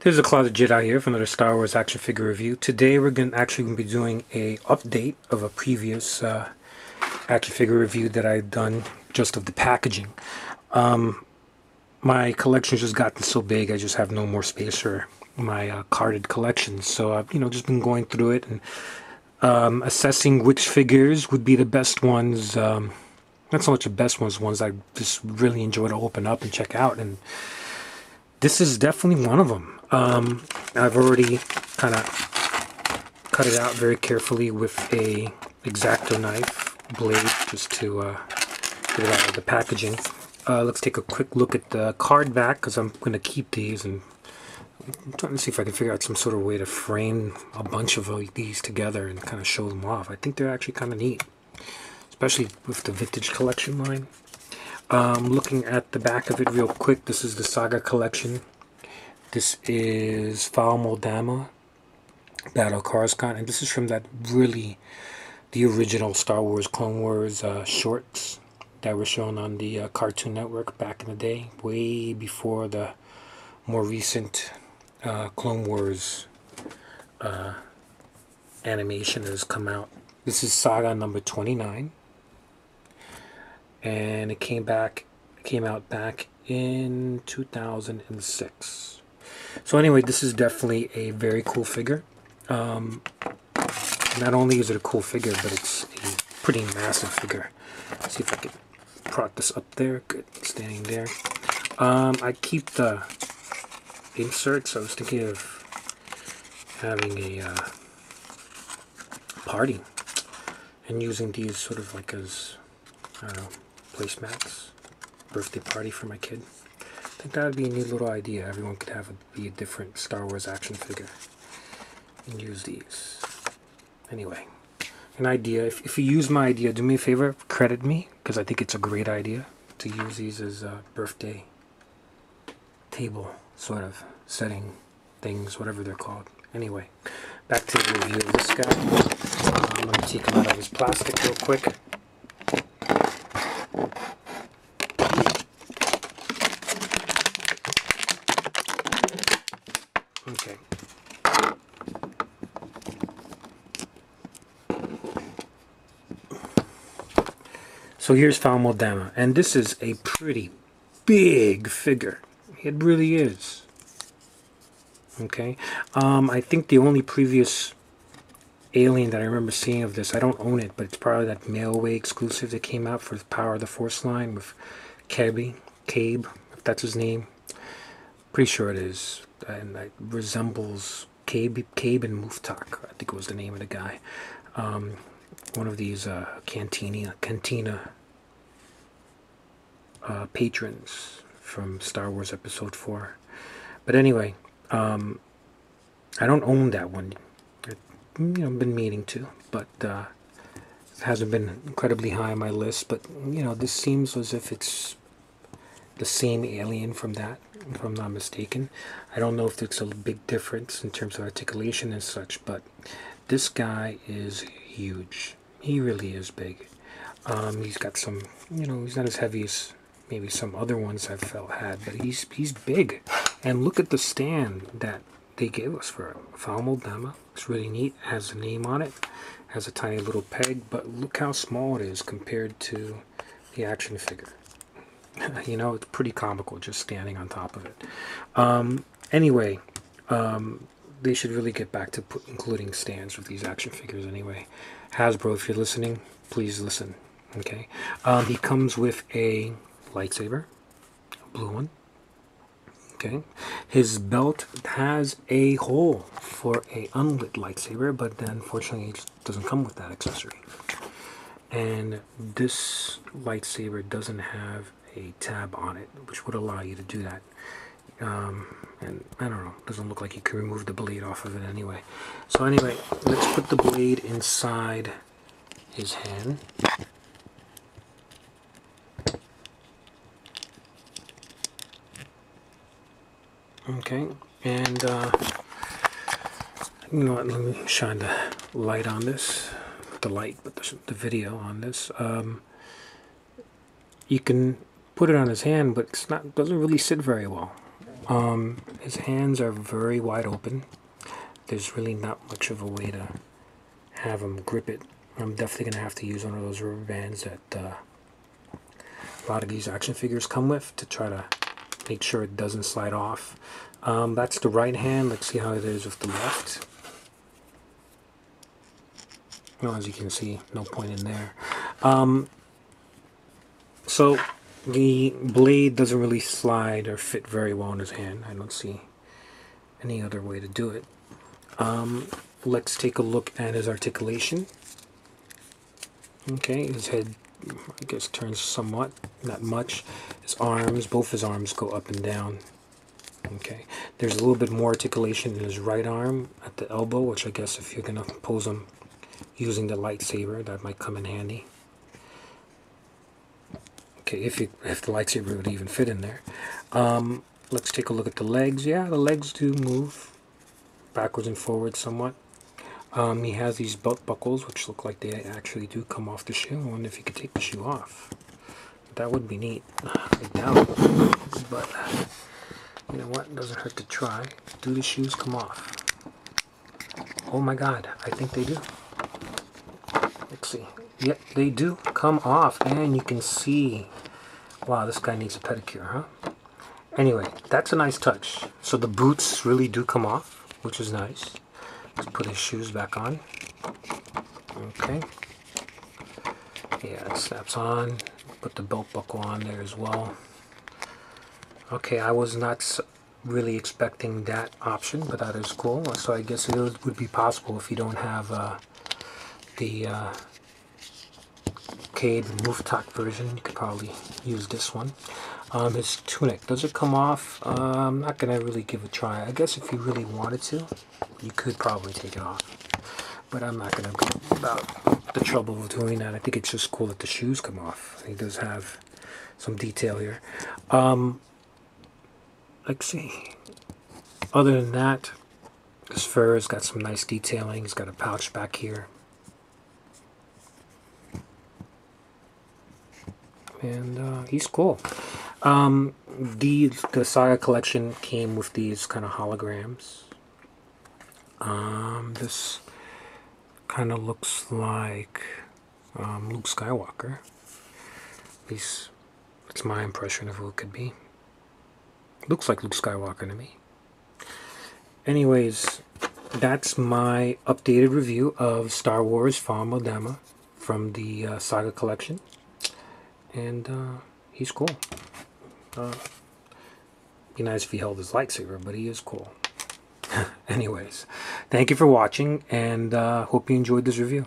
There's a Closet Jedi here for another Star Wars action figure review. Today we're actually going to be doing a update of a previous action figure review that I've done, just of the packaging. My collection's just gotten so big I just have no more space for my carded collection. So I've just been going through it and assessing which figures would be the best ones. Not so much the best ones I just really enjoy to open up and check out, and this is definitely one of them. I've already kind of cut it out very carefully with a X-Acto knife blade just to get it out of the packaging. Let's take a quick look at the card back, because I'm going to keep these, and I'm trying to see if I can figure out some sort of way to frame a bunch of these together and kind of show them off. I think they're actually kind of neat, especially with the vintage collection line. Looking at the back of it real quick, this is the Saga collection. This is Fal Moldama, Battle Coruscant, and this is from the original Star Wars Clone Wars shorts that were shown on the Cartoon Network back in the day, way before the more recent Clone Wars animation has come out. This is Saga number 29, and it came out back in 2006. So anyway, this is definitely a very cool figure. Not only is it a cool figure, but it's a pretty massive figure. Let's see if I can prop this up there. Good, standing there. I keep the inserts. I was thinking of having a party and using these sort of like as, I don't know, placemats. Birthday party for my kid. I think that would be a neat little idea. Everyone could be a different Star Wars action figure and use these. Anyway, an idea. If you use my idea, do me a favor, credit me, because I think it's a great idea to use these as birthday table sort of setting things, whatever they're called. Anyway, back to the review of this guy. I'm going to take him out of his plastic real quick. Okay. So here's Fal Moldama, and this is a pretty big figure. It really is. Okay. I think the only previous alien that I remember seeing of this, I don't own it, but it's probably that Mailway exclusive that came out for the Power of the Force line with Cabe, if that's his name. Pretty sure it is. And it resembles Cabe and Muftak, I think was the name of the guy. One of these cantina patrons from Star Wars Episode 4. But anyway, I don't own that one. I've been meaning to, but it hasn't been incredibly high on my list. But this seems as if it's the same alien from that, if I'm not mistaken. I don't know if there's a big difference in terms of articulation and such, but this guy is huge. He really is big. He's got some, he's not as heavy as maybe some other ones I've had, but he's big. And look at the stand that they gave us for Fal Moldama. It's really neat. It has a name on it. Has a tiny little peg, but look how small it is compared to the action figure. It's pretty comical just standing on top of it. Anyway, they should really get back to including stands with these action figures anyway. Hasbro, if you're listening, please listen. Okay. He comes with a lightsaber, a blue one. Okay. His belt has a hole for a unlit lightsaber, but then unfortunately it doesn't come with that accessory. And this lightsaber doesn't have a tab on it, which would allow you to do that. And I don't know, doesn't look like you can remove the blade off of it anyway. So anyway, let's put the blade inside his hand. Okay, and let me shine the light on this. The light, but the video on this. You can put it on his hand, but doesn't really sit very well. His hands are very wide open. There's really not much of a way to have him grip it. I'm definitely going to have to use one of those rubber bands that a lot of these action figures come with to try to make sure it doesn't slide off. That's the right hand. Let's see how it is with the left. Well, as you can see, no point in there. So the blade doesn't really slide or fit very well in his hand. I don't see any other way to do it. Let's take a look at his articulation. Okay, his head, I guess, turns somewhat, not much. His arms, both his arms go up and down. Okay, there's a little bit more articulation in his right arm at the elbow, which I guess if you're going to pose him using the lightsaber, that might come in handy. Okay, if the lightsaber would even fit in there. Let's take a look at the legs. Yeah, the legs do move backwards and forwards somewhat. He has these belt buckles, which look like they actually do come off the shoe. I wonder if you could take the shoe off. That would be neat. I doubt it, but you know what? It doesn't hurt to try. Do the shoes come off? Oh my God, I think they do. Let's see. Yep, they do come off, and you can see. Wow, this guy needs a pedicure, huh? Anyway, that's a nice touch. So the boots really do come off, which is nice. Let's put his shoes back on. Okay. Yeah, it snaps on. Put the belt buckle on there as well. Okay, I was not really expecting that option, but that is cool. So I guess it would be possible if you don't have the Cade Muftak version. You could probably use this one. His tunic, does it come off? I'm not gonna really give it a try. I guess if you really wanted to, you could probably take it off, but I'm not gonna go about the trouble of doing that. I think it's just cool that the shoes come off. He does have some detail here. Let's see. Other than that, his fur has got some nice detailing. He's got a pouch back here. And he's cool. The Saga collection came with these kind of holograms. This kind of looks like Luke Skywalker. At least that's my impression of who it could be. Looks like Luke Skywalker to me. Anyways, that's my updated review of Star Wars Fall Moldama from the Saga collection. And he's cool. Be nice if he held his lightsaber, but he is cool. Anyways, thank you for watching, and hope you enjoyed this review.